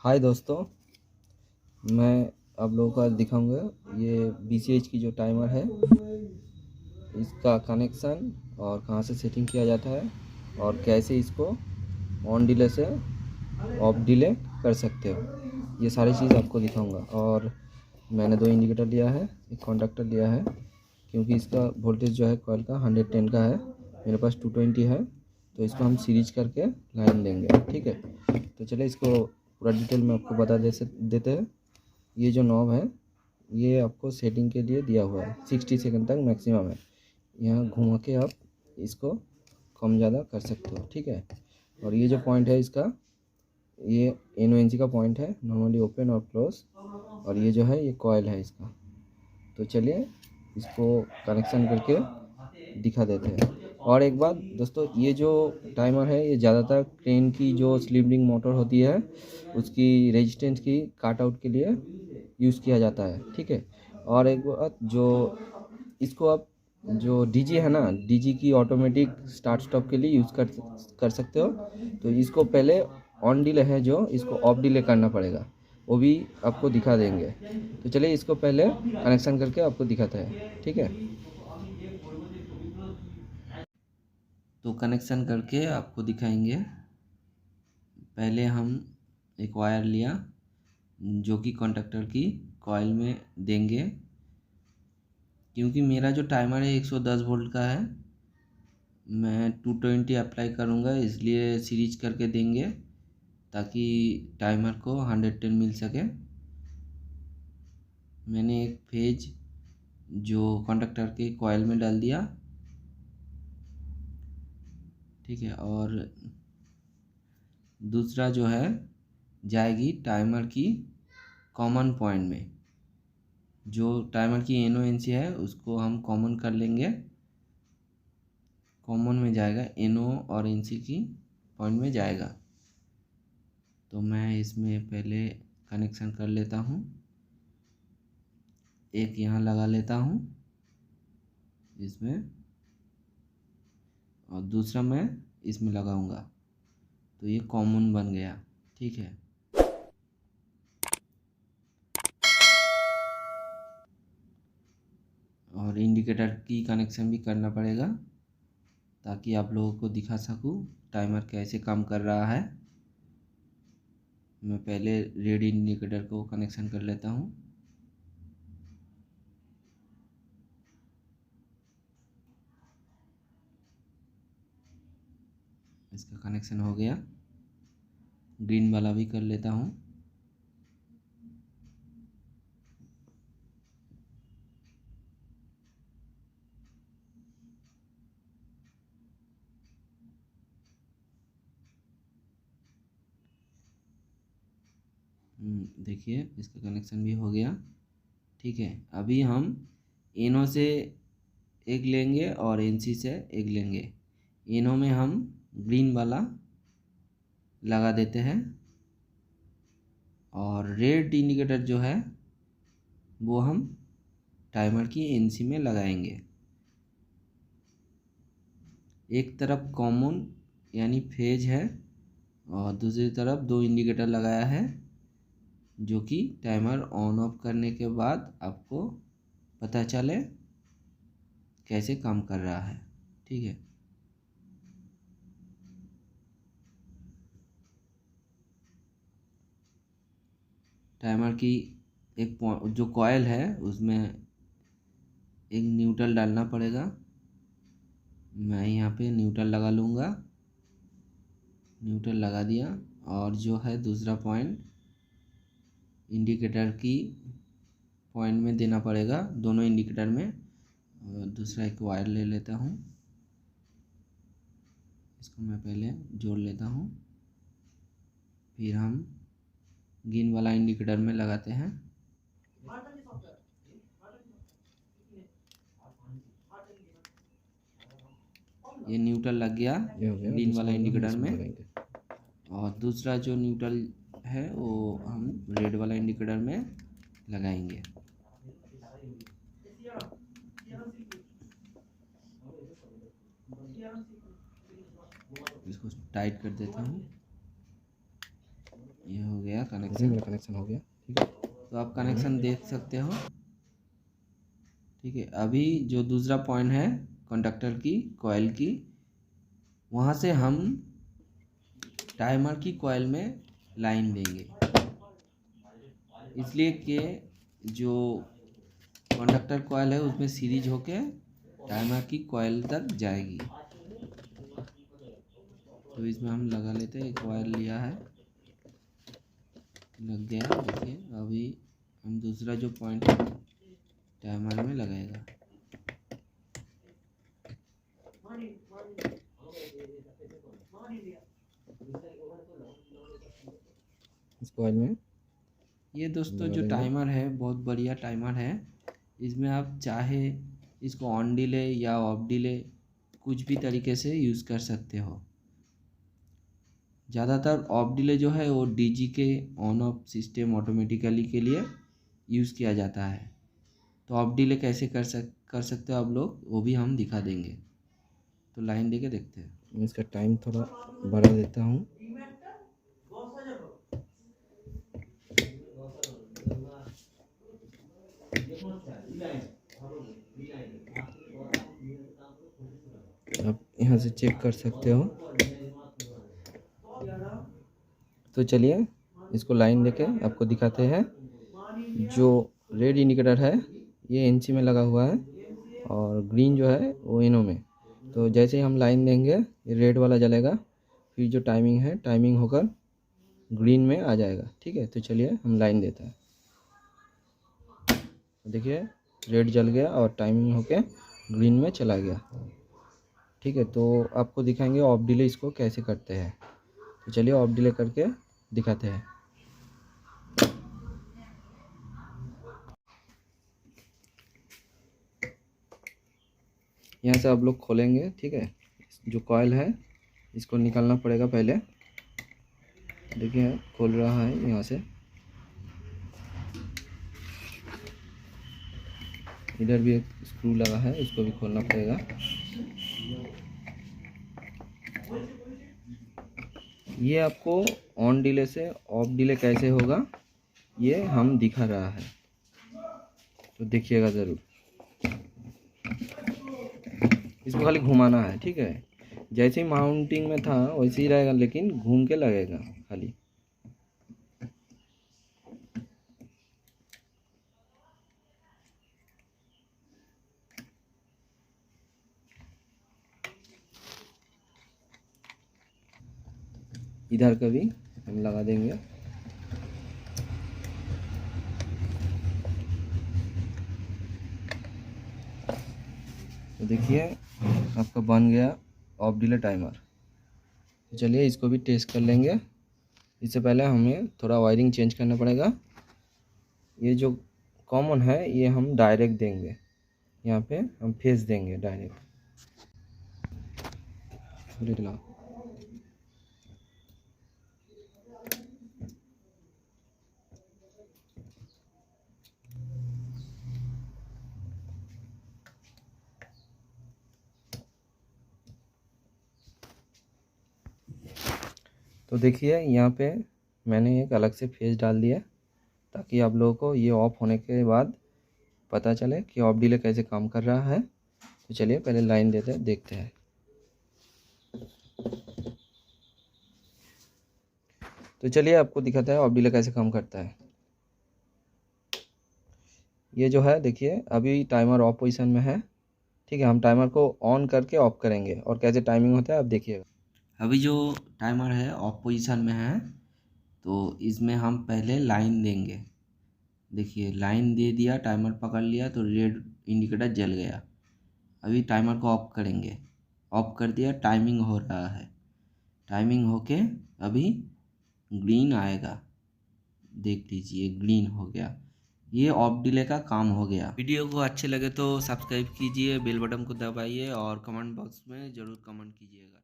हाय दोस्तों, मैं आप लोगों को आज दिखाऊंगा ये BCH की जो टाइमर है इसका कनेक्शन और कहाँ से सेटिंग किया जाता है और कैसे इसको ऑन डिले से ऑफ डिले कर सकते हो। ये सारी चीज़ आपको दिखाऊंगा। और मैंने 2 इंडिकेटर लिया है, एक कॉन्डक्टर लिया है, क्योंकि इसका वोल्टेज जो है कॉइल का 110 का है, मेरे पास 220 है, तो इसको हम सीरीज करके लाइन देंगे। ठीक है, तो चलिए इसको पूरा डिटेल में आपको बता देते हैं। ये जो नॉब है ये आपको सेटिंग के लिए दिया हुआ है, 60 सेकंड तक मैक्सिमम है। यहाँ घुमा के आप इसको कम ज़्यादा कर सकते हो। ठीक है, और ये जो पॉइंट है इसका, ये NONC का पॉइंट है, नॉर्मली ओपन और क्लोज। और ये जो है ये कॉइल है इसका। तो चलिए इसको कनेक्शन करके दिखा देते हैं। और एक बात दोस्तों, ये जो टाइमर है ये ज़्यादातर क्रेन की जो स्लिप रिंग मोटर होती है उसकी रेजिस्टेंस की काट आउट के लिए यूज़ किया जाता है। ठीक है, और एक बात, जो इसको आप जो DG है ना, DG की ऑटोमेटिक स्टार्ट स्टॉप के लिए यूज़ कर सकते हो। तो इसको पहले ऑन डिले है जो, इसको ऑफ डिले करना पड़ेगा, वो भी आपको दिखा देंगे। तो चलिए इसको पहले कनेक्शन करके आपको दिखाते हैं। ठीक है, तो कनेक्शन करके आपको दिखाएंगे। पहले हम एक वायर लिया जो कि कंडक्टर की कॉइल में देंगे। क्योंकि मेरा जो टाइमर है 110 वोल्ट का है, मैं 220 अप्लाई करूँगा, इसलिए सीरीज करके देंगे ताकि टाइमर को 110 मिल सके। मैंने एक फेज जो कंडक्टर के कॉइल में डाल दिया। ठीक है, और दूसरा जो है जाएगी टाइमर की कॉमन पॉइंट में। जो टाइमर की NONC है उसको हम कॉमन कर लेंगे, कॉमन में जाएगा, NO और NC की पॉइंट में जाएगा। तो मैं इसमें पहले कनेक्शन कर लेता हूँ, एक यहाँ लगा लेता हूँ इसमें, और दूसरा मैं इसमें लगाऊंगा, तो ये कॉमन बन गया। ठीक है, और इंडिकेटर की कनेक्शन भी करना पड़ेगा ताकि आप लोगों को दिखा सकूँ टाइमर कैसे काम कर रहा है। मैं पहले रेड इंडिकेटर को कनेक्शन कर लेता हूँ। इसका कनेक्शन हो गया, ग्रीन वाला भी कर लेता हूँ। देखिए इसका कनेक्शन भी हो गया। ठीक है, अभी हम NO से एक लेंगे और NC से एक लेंगे। NO में हम ग्रीन वाला लगा देते हैं, और रेड इंडिकेटर जो है वो हम टाइमर की NC में लगाएंगे। एक तरफ कॉमन यानी फेज है और दूसरी तरफ 2 इंडिकेटर लगाया है, जो कि टाइमर ऑन ऑफ करने के बाद आपको पता चले कैसे काम कर रहा है। ठीक है, टाइमर की एक जो कॉइल है उसमें एक न्यूट्रल डालना पड़ेगा। मैं यहाँ पे न्यूट्रल लगा लूँगा, न्यूट्रल लगा दिया। और जो है दूसरा पॉइंट इंडिकेटर की पॉइंट में देना पड़ेगा, दोनों इंडिकेटर में। और दूसरा एक वायर ले लेता हूँ, इसको मैं पहले जोड़ लेता हूँ, फिर हम ग्रीन वाला इंडिकेटर में लगाते हैं। ये न्यूट्रल लग गया ये हो गया, ग्रीन दूसरा वाला वाला हम इंडिकेटर इसमें में। लगाएंगे। और दूसरा जो न्यूट्रल है वो हम रेड वाला इंडिकेटर में लगाएंगे। इसको टाइट कर देता हूँ। ये हो गया जैसे कनेक्शन। मेरा कनेक्शन हो गया, ठीक है। तो आप कनेक्शन देख सकते हो, ठीक है। अभी जो दूसरा पॉइंट है कंडक्टर की कॉइल की, वहाँ से हम टाइमर की कॉइल में लाइन देंगे, इसलिए कि जो कंडक्टर कॉइल है उसमें सीरीज होके टाइमर की कॉइल तक जाएगी। तो इसमें हम लगा लेते हैं, एक वायर लिया है, लग गया। देखिए अभी हम दूसरा जो पॉइंट है टाइमर में लगाएगा। इस कॉइल में ये दोस्तों लगा जो देंगे। टाइमर है बहुत बढ़िया टाइमर है। इसमें आप चाहे इसको ऑन डिले या ऑफ डिले कुछ भी तरीके से यूज़ कर सकते हो। ज़्यादातर ऑफ डिले जो है वो डीजी के ऑन ऑफ सिस्टम ऑटोमेटिकली के लिए यूज़ किया जाता है। तो ऑफ डिले कैसे कर सकते हो आप लोग, वो भी हम दिखा देंगे। तो लाइन देके देखते हैं। मैं इसका टाइम थोड़ा बढ़ा देता हूँ। आप यहाँ से चेक कर सकते हो। तो चलिए इसको लाइन देके आपको दिखाते हैं। जो रेड इंडिकेटर है ये एनसी में लगा हुआ है और ग्रीन जो है वो इनो में। तो जैसे ही हम लाइन देंगे ये रेड वाला जलेगा, फिर जो टाइमिंग है टाइमिंग होकर ग्रीन में आ जाएगा, ठीक है। तो चलिए हम लाइन देते हैं। देखिए रेड जल गया और टाइमिंग होके ग्रीन में चला गया, ठीक है। तो आपको दिखाएंगे ऑफ डिले इसको कैसे करते हैं। तो चलिए ऑफ डिले करके दिखाते हैं। यहाँ से आप लोग खोलेंगे, ठीक है। जो कॉइल है इसको निकालना पड़ेगा पहले। देखिए खोल रहा है यहाँ से। इधर भी एक स्क्रू लगा है, इसको भी खोलना पड़ेगा। ये आपको ऑन डिले से ऑफ डिले कैसे होगा ये हम दिखा रहा है, तो देखिएगा ज़रूर। इसको खाली घुमाना है, ठीक है। जैसे ही माउंटिंग में था वैसे ही रहेगा, लेकिन घूम के लगेगा खाली। इधर का भी हम लगा देंगे। तो देखिए आपका बन गया ऑफ डिले टाइमर। तो चलिए इसको भी टेस्ट कर लेंगे। इससे पहले हमें थोड़ा वायरिंग चेंज करना पड़ेगा। ये जो कॉमन है ये हम डायरेक्ट देंगे, यहाँ पे हम फेस देंगे डायरेक्ट। तो देखिए यहाँ पे मैंने एक अलग से फेस डाल दिया ताकि आप लोगों को ये ऑफ होने के बाद पता चले कि ऑफ डिले कैसे काम कर रहा है। तो चलिए पहले लाइन देते हैं, देखते हैं। तो चलिए आपको दिखाता है ऑफ डिले कैसे काम करता है। ये जो है देखिए अभी टाइमर ऑफ पोजीशन में है, ठीक है। हम टाइमर को ऑन करके ऑफ करेंगे और कैसे टाइमिंग होता है आप देखिएगा। अभी जो टाइमर है ऑफ पोजीशन में है, तो इसमें हम पहले लाइन देंगे। देखिए लाइन दे दिया, टाइमर पकड़ लिया तो रेड इंडिकेटर जल गया। अभी टाइमर को ऑफ करेंगे, ऑफ कर दिया, टाइमिंग हो रहा है। टाइमिंग होके अभी ग्रीन आएगा, देख लीजिए ग्रीन हो गया। ये ऑफ डिले का काम हो गया। वीडियो को अच्छे लगे तो सब्सक्राइब कीजिए, बेल बटन को दबाइए और कमेंट बॉक्स में ज़रूर कमेंट कीजिएगा।